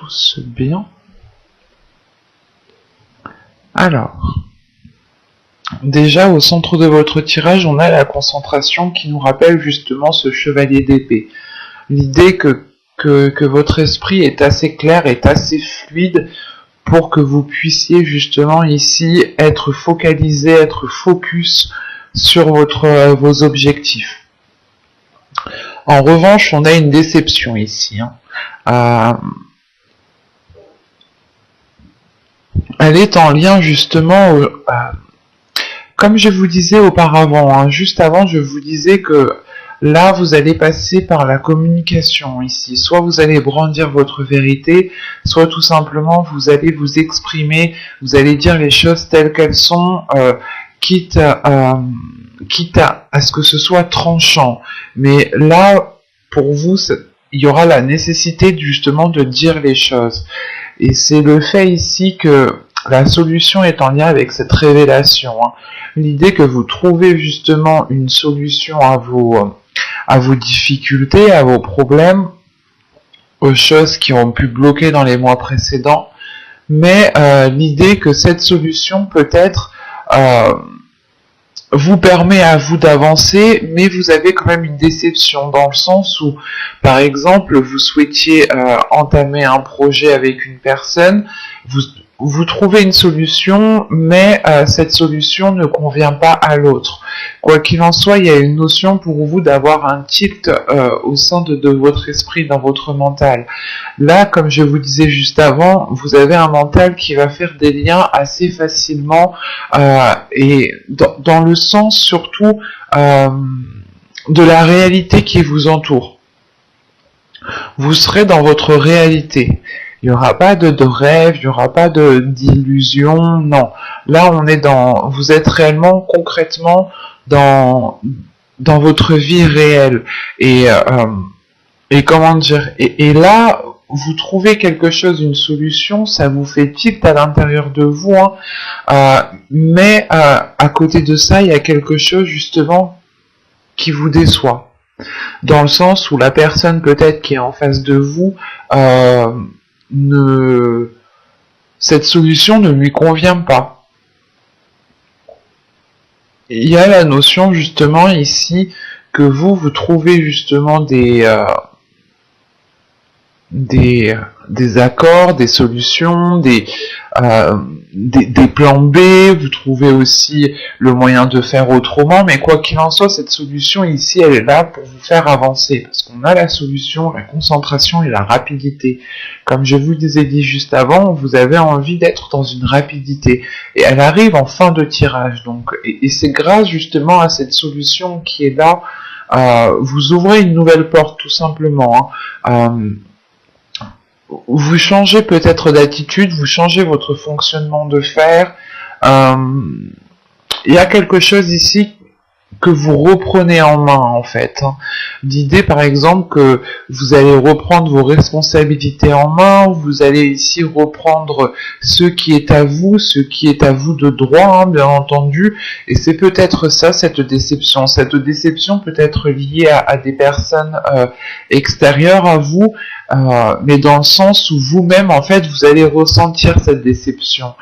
tous bien. Alors, déjà au centre de votre tirage, on a la concentration qui nous rappelle justement ce chevalier d'épée. L'idée que votre esprit est assez clair, est assez fluide pour que vous puissiez justement ici être focalisé, être focus sur vos objectifs. En revanche, on a une déception ici. Elle est en lien justement, comme je vous disais auparavant, juste avant je vous disais que là vous allez passer par la communication ici. Soit vous allez brandir votre vérité, soit tout simplement vous allez vous exprimer, vous allez dire les choses telles qu'elles sont, quitte à ce que ce soit tranchant. Mais là, pour vous, il y aura la nécessité justement de dire les choses. Et c'est le fait ici que la solution est en lien avec cette révélation. L'idée que vous trouvez justement une solution à vos difficultés, à vos problèmes, aux choses qui ont pu bloquer dans les mois précédents. Mais l'idée que cette solution peut-être vous permet à vous d'avancer, mais vous avez quand même une déception dans le sens où, par exemple, vous souhaitiez entamer un projet avec une personne, vous trouvez une solution, mais cette solution ne convient pas à l'autre. Quoi qu'il en soit, il y a une notion pour vous d'avoir un tilt au sein de votre esprit, dans votre mental. Là, comme je vous disais juste avant, vous avez un mental qui va faire des liens assez facilement et dans le sens surtout de la réalité qui vous entoure. Vous serez dans votre réalité. Il n'y aura pas de rêve, il n'y aura pas d'illusion, non. Là, vous êtes réellement, concrètement, dans votre vie réelle. Et comment dire, et là, vous trouvez quelque chose, une solution, ça vous fait tilt à l'intérieur de vous, mais à côté de ça, il y a quelque chose, justement, qui vous déçoit. Dans le sens où la personne, peut-être, qui est en face de vous, cette solution ne lui convient pas. Il y a la notion justement ici que vous trouvez justement des accords, des solutions, des plans B, vous trouvez aussi le moyen de faire autrement, mais quoi qu'il en soit, cette solution ici, elle est là pour vous faire avancer, parce qu'on a la solution, la concentration et la rapidité. Comme je vous ai dit juste avant, vous avez envie d'être dans une rapidité, et elle arrive en fin de tirage, donc, et c'est grâce justement à cette solution qui est là, vous ouvrez une nouvelle porte tout simplement, vous changez peut-être d'attitude, vous changez votre fonctionnement de faire. Il y a quelque chose ici que vous reprenez en main en fait. L'idée par exemple que vous allez reprendre vos responsabilités en main, vous allez ici reprendre ce qui est à vous de droit, bien entendu, et c'est peut-être ça cette déception. Cette déception peut être liée à des personnes extérieures à vous, mais dans le sens où vous-même en fait vous allez ressentir cette déception.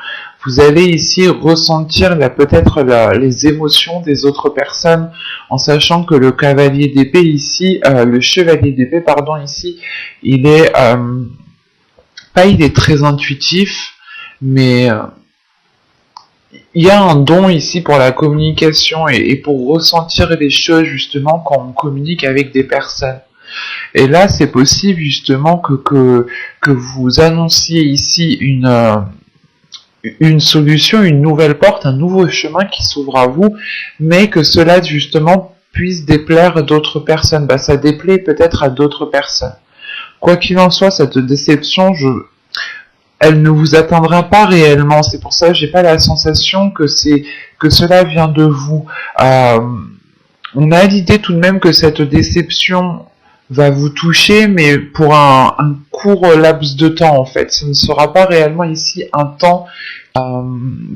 Vous allez ici ressentir peut-être les émotions des autres personnes, en sachant que le cavalier d'épée ici, le chevalier d'épée pardon ici, il est très intuitif, mais il y a un don ici pour la communication et pour ressentir les choses justement quand on communique avec des personnes. Et là, c'est possible justement que vous annonciez ici une solution, une nouvelle porte, un nouveau chemin qui s'ouvre à vous, mais que cela justement puisse déplaire d'autres personnes. Ça déplaît peut-être à d'autres personnes. Quoi qu'il en soit, cette déception, elle ne vous atteindra pas réellement. C'est pour ça que j'ai pas la sensation que cela vient de vous. On a l'idée tout de même que cette déception va vous toucher, mais pour un court laps de temps en fait. Ce ne sera pas réellement ici un temps,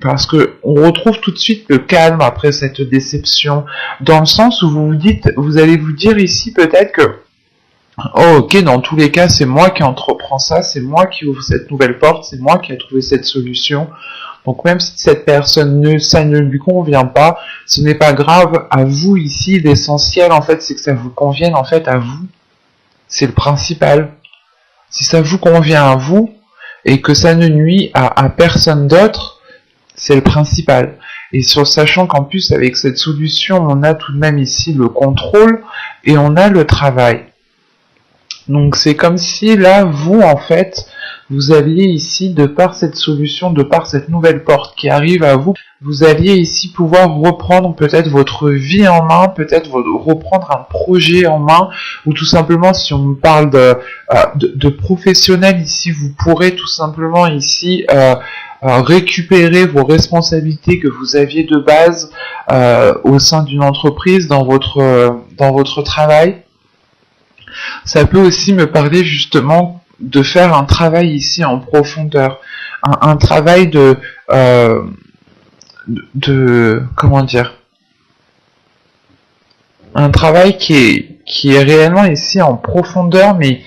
parce que on retrouve tout de suite le calme après cette déception, dans le sens où vous allez vous dire ici peut-être que Oh, ok, dans tous les cas, c'est moi qui entreprends ça, c'est moi qui ouvre cette nouvelle porte, c'est moi qui ai trouvé cette solution. Donc même si cette personne, ça ne lui convient pas, ce n'est pas grave. À vous ici, l'essentiel en fait, c'est que ça vous convienne en fait à vous. C'est le principal. Si ça vous convient à vous et que ça ne nuit à personne d'autre, c'est le principal. Et sachant qu'en plus avec cette solution, on a tout de même ici le contrôle et on a le travail. Donc c'est comme si là, vous en fait, vous alliez ici, de par cette solution, de par cette nouvelle porte qui arrive à vous, vous alliez ici pouvoir reprendre peut-être votre vie en main, peut-être reprendre un projet en main, ou tout simplement si on parle de professionnel ici, vous pourrez tout simplement ici récupérer vos responsabilités que vous aviez de base au sein d'une entreprise, dans votre travail. Ça peut aussi me parler justement de faire un travail ici en profondeur, un travail comment dire, un travail qui est réellement ici en profondeur, mais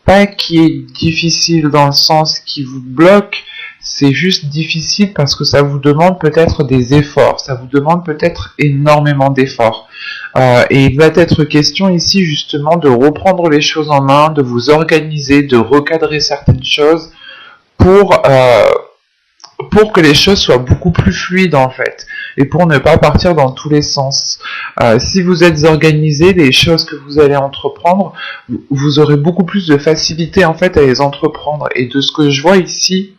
pas qui est difficile dans le sens qui vous bloque, c'est juste difficile parce que ça vous demande peut-être des efforts, ça vous demande peut-être énormément d'efforts. Et il va être question ici justement de reprendre les choses en main, de vous organiser, de recadrer certaines choses pour que les choses soient beaucoup plus fluides en fait, et pour ne pas partir dans tous les sens. Si vous êtes organisé, les choses que vous allez entreprendre, vous aurez beaucoup plus de facilité en fait à les entreprendre. Et de ce que je vois ici,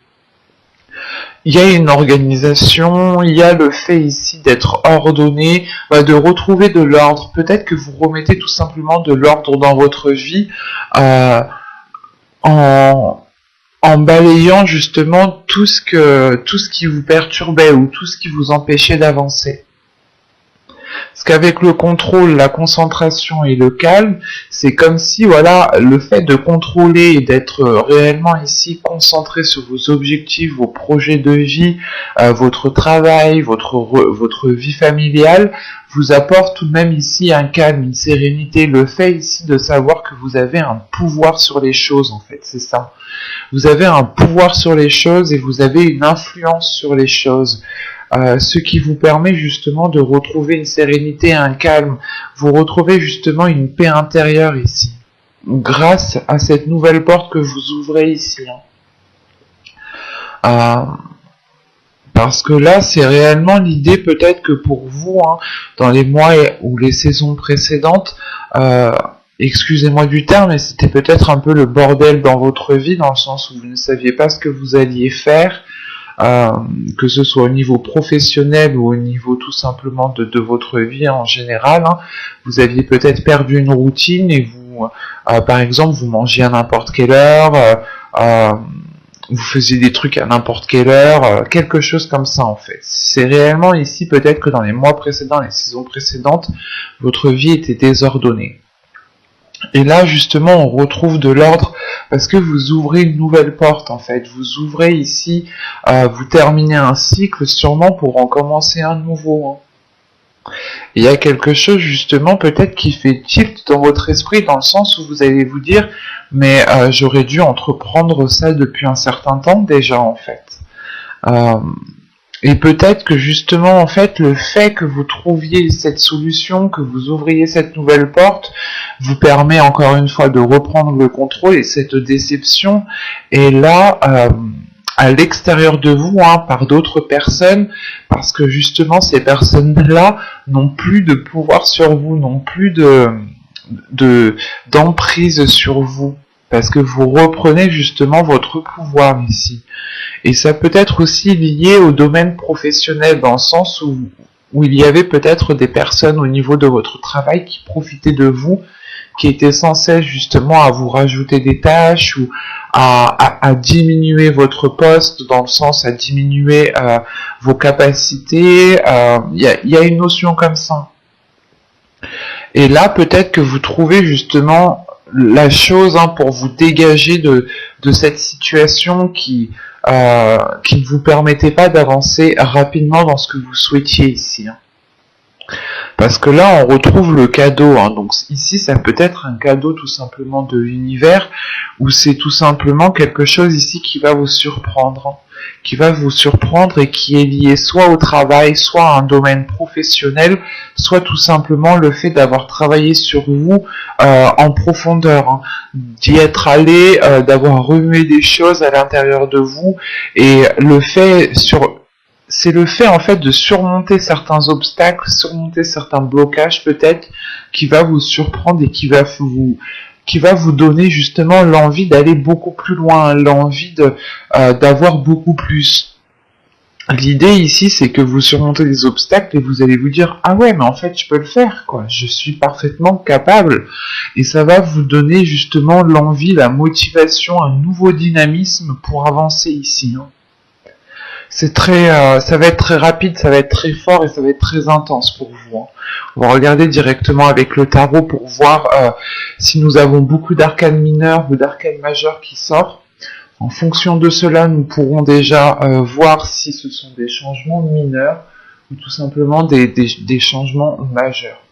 il y a une organisation, il y a le fait ici d'être ordonné, de retrouver de l'ordre. Peut-être que vous remettez tout simplement de l'ordre dans votre vie en balayant justement tout ce qui vous perturbait ou tout ce qui vous empêchait d'avancer. Parce qu'avec le contrôle, la concentration et le calme, c'est comme si voilà, le fait de contrôler et d'être réellement ici concentré sur vos objectifs, vos projets de vie, votre travail, votre vie familiale, vous apporte tout de même ici un calme, une sérénité. Le fait ici de savoir que vous avez un pouvoir sur les choses, en fait, c'est ça. Vous avez un pouvoir sur les choses et vous avez une influence sur les choses. Ce qui vous permet justement de retrouver une sérénité, un calme. Vous retrouvez justement une paix intérieure ici, grâce à cette nouvelle porte que vous ouvrez ici. Parce que là, c'est réellement l'idée peut-être que pour vous, dans les mois ou les saisons précédentes, excusez-moi du terme, mais c'était peut-être un peu le bordel dans votre vie, dans le sens où vous ne saviez pas ce que vous alliez faire, que ce soit au niveau professionnel ou au niveau tout simplement de votre vie en général. Vous aviez peut-être perdu une routine et vous, par exemple, vous mangiez à n'importe quelle heure, vous faisiez des trucs à n'importe quelle heure, quelque chose comme ça en fait. C'est réellement ici peut-être que dans les mois précédents, les saisons précédentes, votre vie était désordonnée. Et là, justement, on retrouve de l'ordre parce que vous ouvrez une nouvelle porte, en fait. Vous ouvrez ici, vous terminez un cycle sûrement pour en commencer un nouveau. Il y a quelque chose, justement, peut-être qui fait tilt dans votre esprit, dans le sens où vous allez vous dire « Mais j'aurais dû entreprendre ça depuis un certain temps déjà, en fait. » Et peut-être que justement, en fait, le fait que vous trouviez cette solution, que vous ouvriez cette nouvelle porte, vous permet encore une fois de reprendre le contrôle, et cette déception est là à l'extérieur de vous, par d'autres personnes, parce que justement, ces personnes-là n'ont plus de pouvoir sur vous, n'ont plus d'emprise sur vous, parce que vous reprenez justement votre pouvoir ici. Et ça peut être aussi lié au domaine professionnel, dans le sens où il y avait peut-être des personnes au niveau de votre travail qui profitaient de vous, qui étaient censées justement à vous rajouter des tâches ou à diminuer votre poste, dans le sens à diminuer vos capacités. Il y a une notion comme ça. Et là, peut-être que vous trouvez justement la chose pour vous dégager de cette situation qui ne vous permettait pas d'avancer rapidement dans ce que vous souhaitiez ici. Parce que là, on retrouve le cadeau. Hein. Donc ici, ça peut être un cadeau tout simplement de l'univers, ou c'est tout simplement quelque chose ici qui va vous surprendre. Hein. Qui va vous surprendre et qui est lié soit au travail, soit à un domaine professionnel, soit tout simplement le fait d'avoir travaillé sur vous en profondeur, hein, d'y être allé, d'avoir remué des choses à l'intérieur de vous, et c'est le fait en fait de surmonter certains obstacles, surmonter certains blocages peut-être, qui va vous surprendre et qui va vous donner justement l'envie d'aller beaucoup plus loin, l'envie d'avoir beaucoup plus. L'idée ici, c'est que vous surmontez des obstacles et vous allez vous dire « Ah ouais, mais en fait, je peux le faire, quoi. Je suis parfaitement capable. » Et ça va vous donner justement l'envie, la motivation, un nouveau dynamisme pour avancer ici. Hein. Ça va être très rapide, ça va être très fort et ça va être très intense pour vous. Hein. On va regarder directement avec le tarot pour voir si nous avons beaucoup d'arcanes mineurs ou d'arcanes majeurs qui sortent. En fonction de cela, nous pourrons déjà voir si ce sont des changements mineurs ou tout simplement des changements majeurs.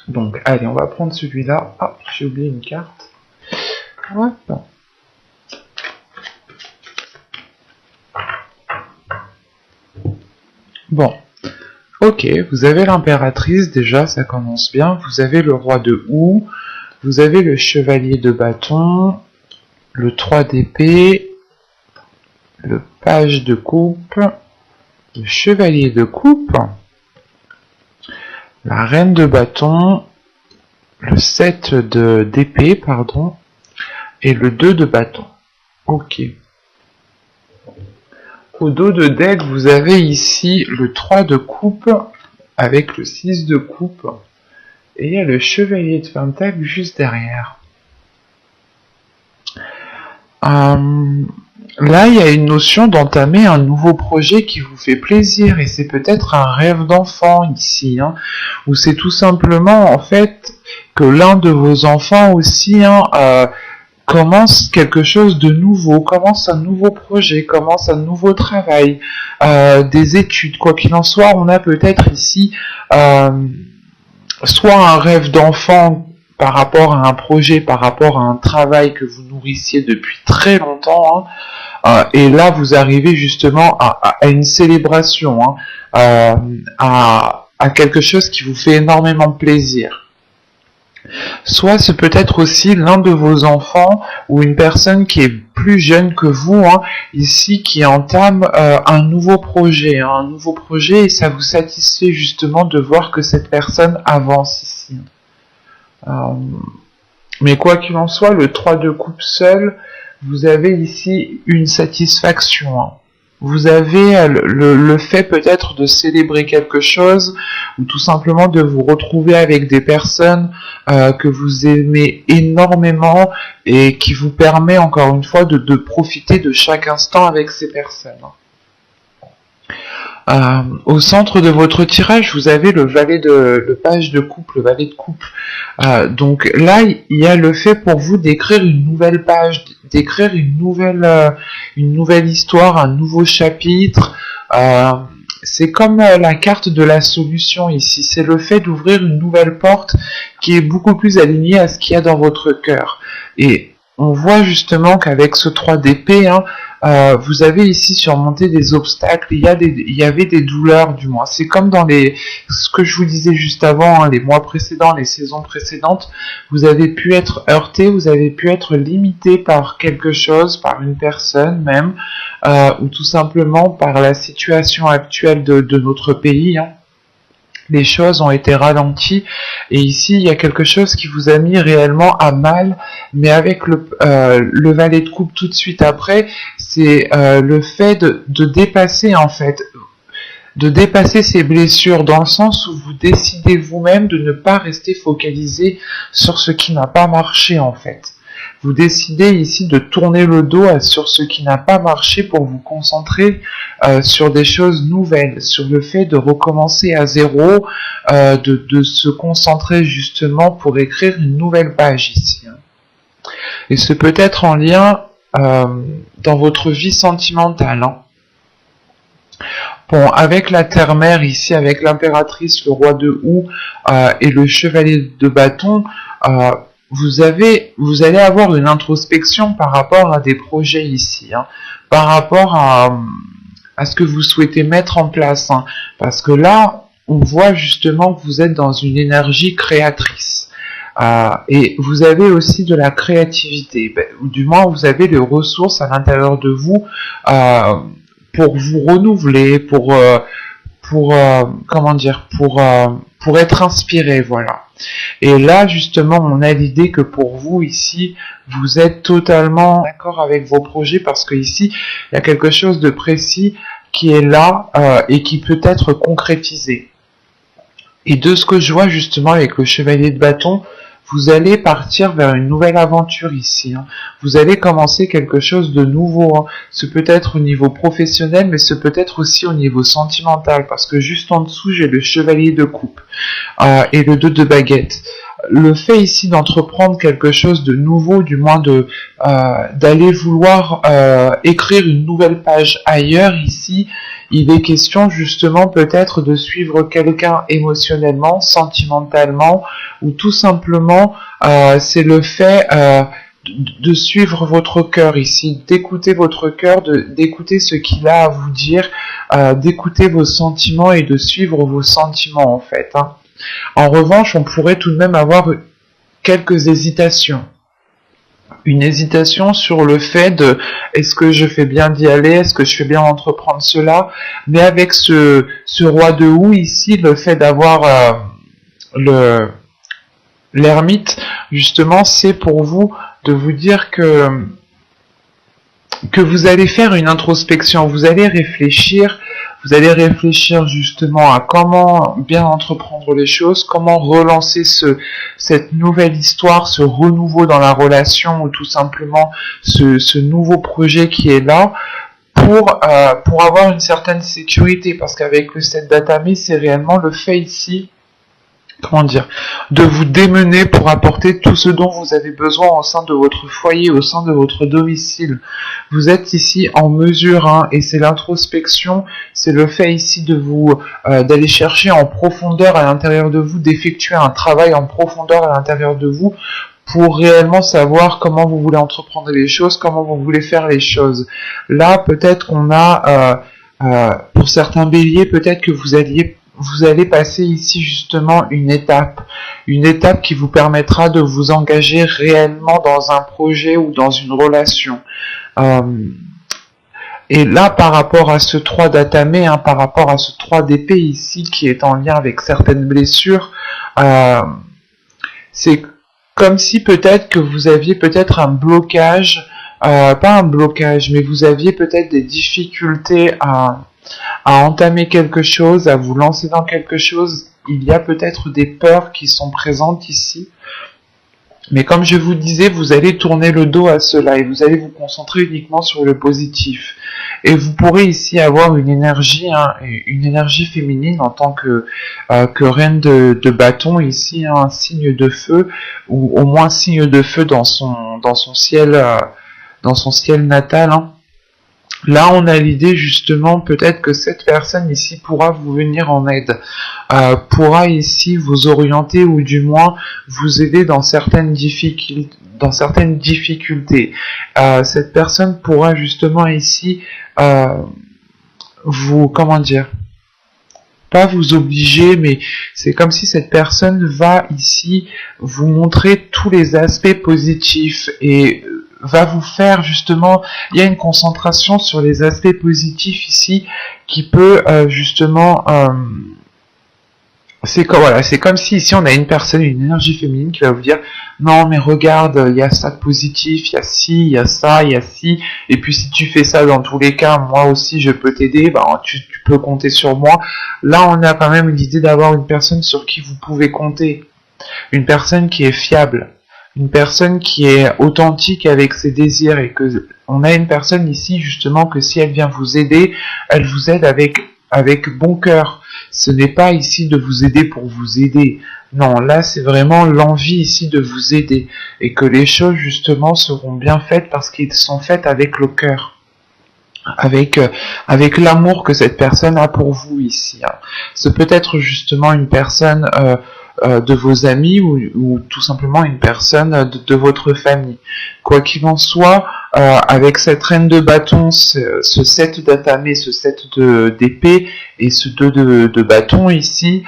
Donc, allez, on va prendre celui-là. Ah, j'ai oublié une carte. Hop. Bon, ok, vous avez l'impératrice, déjà, ça commence bien. Vous avez le roi de houx, vous avez le chevalier de bâton, le 3 d'épée, le page de coupe, le chevalier de coupe, la reine de bâton, le 7 d'épée, pardon, et le 2 de bâton. Ok. Au dos de deck, vous avez ici le 3 de coupe avec le 6 de coupe. Et il y a le chevalier de pentacle juste derrière. Là, il y a une notion d'entamer un nouveau projet qui vous fait plaisir. Et c'est peut-être un rêve d'enfant ici. Hein, ou c'est tout simplement, en fait, que l'un de vos enfants aussi... commence quelque chose de nouveau, commence un nouveau projet, commence un nouveau travail, des études, quoi qu'il en soit, on a peut-être ici soit un rêve d'enfant par rapport à un projet, par rapport à un travail que vous nourrissiez depuis très longtemps, hein, et là vous arrivez justement à une célébration, hein, à quelque chose qui vous fait énormément plaisir. Soit c'est peut-être aussi l'un de vos enfants ou une personne qui est plus jeune que vous, hein, ici, qui entame un nouveau projet, et ça vous satisfait justement de voir que cette personne avance ici. Mais quoi qu'il en soit, le 3 de coupe seul, vous avez ici une satisfaction. Hein. Vous avez le fait peut-être de célébrer quelque chose ou tout simplement de vous retrouver avec des personnes que vous aimez énormément et qui vous permet encore une fois de profiter de chaque instant avec ces personnes. Au centre de votre tirage, vous avez le page de coupe, le valet de coupe. Donc là, il y a le fait pour vous d'écrire une nouvelle page, d'écrire une nouvelle histoire, un nouveau chapitre. C'est comme la carte de la solution ici. C'est le fait d'ouvrir une nouvelle porte qui est beaucoup plus alignée à ce qu'il y a dans votre cœur. Et on voit justement qu'avec ce 3 d'épée, hein, vous avez ici surmonté des obstacles, il y avait des douleurs du moins. C'est comme dans ce que je vous disais juste avant, hein, les mois précédents, les saisons précédentes, vous avez pu être heurté, vous avez pu être limité par quelque chose, par une personne même, ou tout simplement par la situation actuelle de notre pays. Hein. Les choses ont été ralenties et ici il y a quelque chose qui vous a mis réellement à mal, mais avec le valet de coupe tout de suite après, c'est le fait de dépasser en fait, de dépasser ces blessures dans le sens où vous décidez vous-même de ne pas rester focalisé sur ce qui n'a pas marché en fait. Vous décidez ici de tourner le dos sur ce qui n'a pas marché pour vous concentrer sur des choses nouvelles, sur le fait de recommencer à zéro, de se concentrer justement pour écrire une nouvelle page ici. Et c'est peut-être en lien dans votre vie sentimentale. Hein. Bon, avec la terre-mère ici, avec l'impératrice, le roi de houx et le chevalier de bâton, vous allez avoir une introspection par rapport à des projets ici, hein, par rapport à ce que vous souhaitez mettre en place, hein, parce que là, on voit justement que vous êtes dans une énergie créatrice. Et vous avez aussi de la créativité, ou du moins vous avez les ressources à l'intérieur de vous pour vous renouveler, comment dire, pour être inspiré, voilà. Et là, justement, on a l'idée que pour vous, ici, vous êtes totalement d'accord avec vos projets parce que ici, il y a quelque chose de précis qui est là et qui peut être concrétisé. Et de ce que je vois justement avec le chevalier de bâton, vous allez partir vers une nouvelle aventure ici. Hein. Vous allez commencer quelque chose de nouveau. Hein. Ce peut être au niveau professionnel, mais ce peut être aussi au niveau sentimental, parce que juste en dessous, j'ai le chevalier de coupe et le 2 de baguette. Le fait ici d'entreprendre quelque chose de nouveau, du moins d'aller vouloir écrire une nouvelle page ailleurs ici, il est question justement peut-être de suivre quelqu'un émotionnellement, sentimentalement, ou tout simplement c'est le fait de suivre votre cœur ici, d'écouter votre cœur, d'écouter ce qu'il a à vous dire, d'écouter vos sentiments et de suivre vos sentiments en fait. Hein. En revanche, on pourrait tout de même avoir quelques hésitations. Une hésitation sur le fait de est-ce que je fais bien d'y aller, est-ce que je fais bien d'entreprendre cela, mais avec ce roi de houx ici, le fait d'avoir l'ermite, justement, c'est pour vous de vous dire que vous allez faire une introspection, vous allez réfléchir justement à comment bien entreprendre les choses, comment relancer cette nouvelle histoire, ce renouveau dans la relation ou tout simplement ce nouveau projet qui est là pour avoir une certaine sécurité, parce qu'avec le 7 d'Atame, c'est réellement le fait ici, comment dire, de vous démener pour apporter tout ce dont vous avez besoin au sein de votre foyer, au sein de votre domicile. Vous êtes ici en mesure, hein, et c'est l'introspection, c'est le fait ici de vous d'aller chercher en profondeur à l'intérieur de vous, d'effectuer un travail en profondeur à l'intérieur de vous pour réellement savoir comment vous voulez entreprendre les choses, comment vous voulez faire les choses. Là, peut-être qu'on a, pour certains béliers, peut-être que vous allez passer ici justement une étape qui vous permettra de vous engager réellement dans un projet ou dans une relation. Et là, par rapport à ce 3 d'Atame, hein, par rapport à ce 3 d'épée ici, qui est en lien avec certaines blessures, c'est comme si peut-être que vous aviez peut-être un blocage, pas un blocage, mais vous aviez peut-être des difficultés à entamer quelque chose, à vous lancer dans quelque chose. Il y a peut-être des peurs qui sont présentes ici. Mais comme je vous disais, vous allez tourner le dos à cela et vous allez vous concentrer uniquement sur le positif. Et vous pourrez ici avoir une énergie féminine en tant que reine de bâton ici, hein, un signe de feu, ou au moins signe de feu dans son ciel natal. Hein. Là, on a l'idée justement peut-être que cette personne ici pourra vous venir en aide, pourra ici vous orienter ou du moins vous aider dans certaines difficultés. Cette personne pourra justement ici vous, comment dire, pas vous obliger, mais c'est comme si cette personne va ici vous montrer tous les aspects positifs et va vous faire justement, il y a une concentration sur les aspects positifs ici qui peut justement c'est comme si ici on a une personne, une énergie féminine qui va vous dire non mais regarde, il y a ça de positif, il y a ci, il y a ça, il y a ci, et puis si tu fais ça dans tous les cas, moi aussi je peux t'aider, tu peux compter sur moi. Là on a quand même l'idée d'avoir une personne sur qui vous pouvez compter, une personne qui est fiable, une personne qui est authentique avec ses désirs, et que on a une personne ici justement que si elle vient vous aider, elle vous aide avec bon cœur. Ce n'est pas ici de vous aider pour vous aider. Non, là c'est vraiment l'envie ici de vous aider et que les choses justement seront bien faites parce qu'elles sont faites avec le cœur. avec l'amour que cette personne a pour vous ici. Hein. Ce peut être justement une personne de vos amis ou tout simplement une personne de votre famille. Quoi qu'il en soit, avec cette reine de bâton, ce 7 d'atamé, ce 7 d'épée et ce 2 de bâton ici,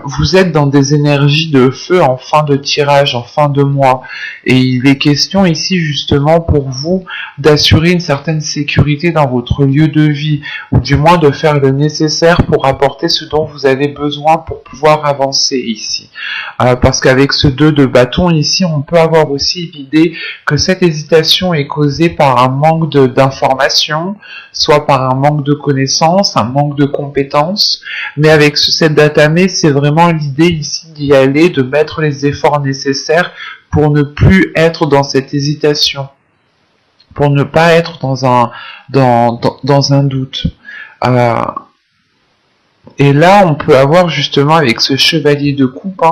vous êtes dans des énergies de feu en fin de tirage, en fin de mois. Et il est question ici justement pour vous d'assurer une certaine sécurité dans votre lieu de vie, ou du moins de faire le nécessaire pour apporter ce dont vous avez besoin pour pouvoir avancer ici. Parce qu'avec ce 2 de bâton ici, on peut avoir aussi l'idée que cette hésitation est causée par un manque d'informations, soit par un manque de connaissances, un manque de compétences, mais avec ce 7 d'atamé, c'est vraiment l'idée ici d'y aller, de mettre les efforts nécessaires pour ne plus être dans cette hésitation, pour ne pas être dans un doute. Et là, on peut avoir justement avec ce chevalier de coupe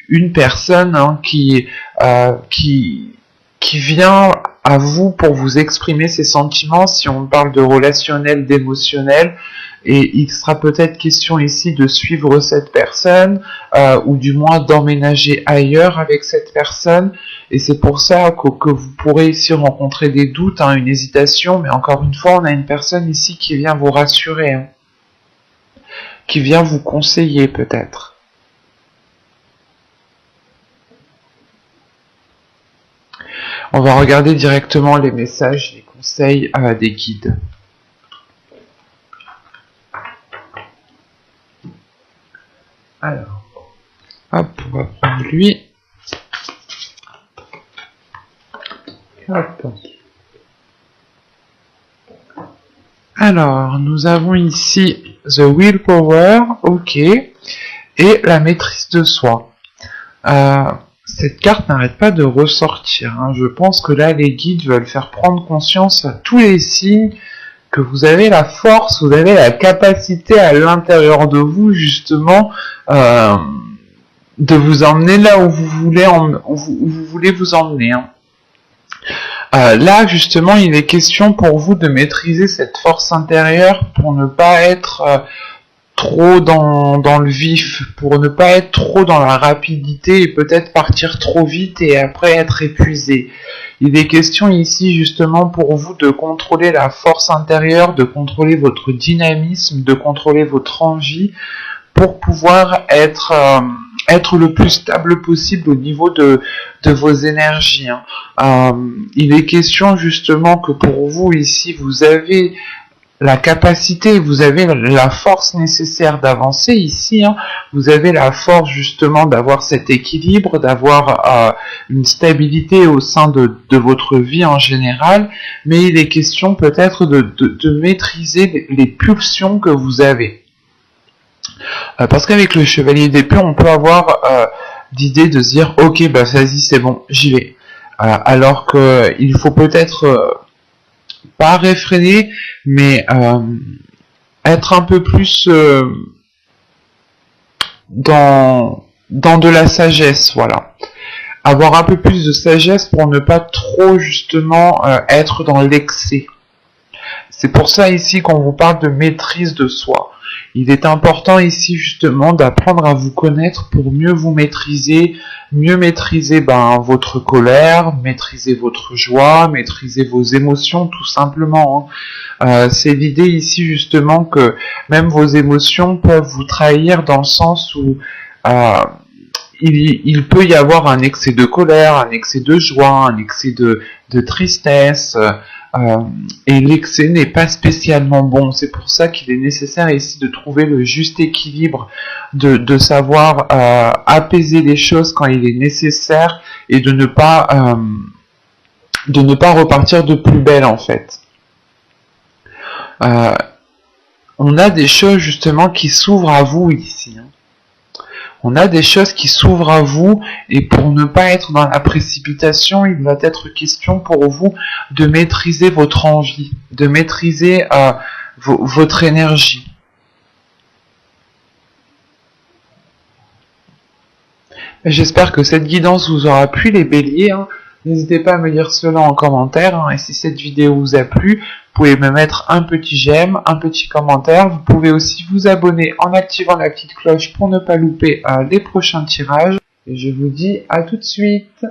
une personne qui vient à vous pour vous exprimer ses sentiments, si on parle de relationnel, d'émotionnel, et il sera peut-être question ici de suivre cette personne, ou du moins d'emménager ailleurs avec cette personne, et c'est pour ça que vous pourrez ici rencontrer des doutes, une hésitation, mais encore une fois, on a une personne ici qui vient vous rassurer, qui vient vous conseiller peut-être. On va regarder directement les messages, les conseils des guides. Alors, hop, on va prendre lui. Hop. Alors, nous avons ici The Willpower, ok, et la maîtrise de soi. Cette carte n'arrête pas de ressortir. Je pense que là, les guides veulent faire prendre conscience à tous les signes que vous avez la force, vous avez la capacité à l'intérieur de vous, justement, de vous emmener là où vous voulez vous emmener. Là, justement, il est question pour vous de maîtriser cette force intérieure pour ne pas être trop dans le vif, pour ne pas être trop dans la rapidité et peut-être partir trop vite et après être épuisé. Il est question ici justement pour vous de contrôler la force intérieure, de contrôler votre dynamisme, de contrôler votre envie pour pouvoir être le plus stable possible au niveau de vos énergies. Il est question justement que pour vous ici, vous avez la capacité, vous avez la force nécessaire d'avancer ici, vous avez la force justement d'avoir cet équilibre, d'avoir une stabilité au sein de votre vie en général, mais il est question peut-être de maîtriser les pulsions que vous avez. Parce qu'avec le chevalier d'épée, on peut avoir l'idée de se dire « Ok, bah vas-y, c'est bon, j'y vais ». Alors qu'il faut peut-être pas réfréner, mais être un peu plus dans de la sagesse, voilà. Avoir un peu plus de sagesse pour ne pas trop justement être dans l'excès. C'est pour ça ici qu'on vous parle de maîtrise de soi. Il est important ici justement d'apprendre à vous connaître pour mieux vous maîtriser, votre colère, maîtriser votre joie, maîtriser vos émotions tout simplement. C'est l'idée ici justement que même vos émotions peuvent vous trahir dans le sens où il peut y avoir un excès de colère, un excès de joie, un excès de tristesse, et l'excès n'est pas spécialement bon. C'est pour ça qu'il est nécessaire ici de trouver le juste équilibre, de savoir apaiser les choses quand il est nécessaire et de ne pas repartir de plus belle en fait. On a des choses justement qui s'ouvrent à vous ici. On a des choses qui s'ouvrent à vous et pour ne pas être dans la précipitation, il va être question pour vous de maîtriser votre envie, de maîtriser votre énergie. J'espère que cette guidance vous aura plu les béliers. N'hésitez pas à me dire cela en commentaire. Et si cette vidéo vous a plu, pouvez me mettre un petit j'aime, un petit commentaire. Vous pouvez aussi vous abonner en activant la petite cloche pour ne pas louper les prochains tirages. Et je vous dis à tout de suite.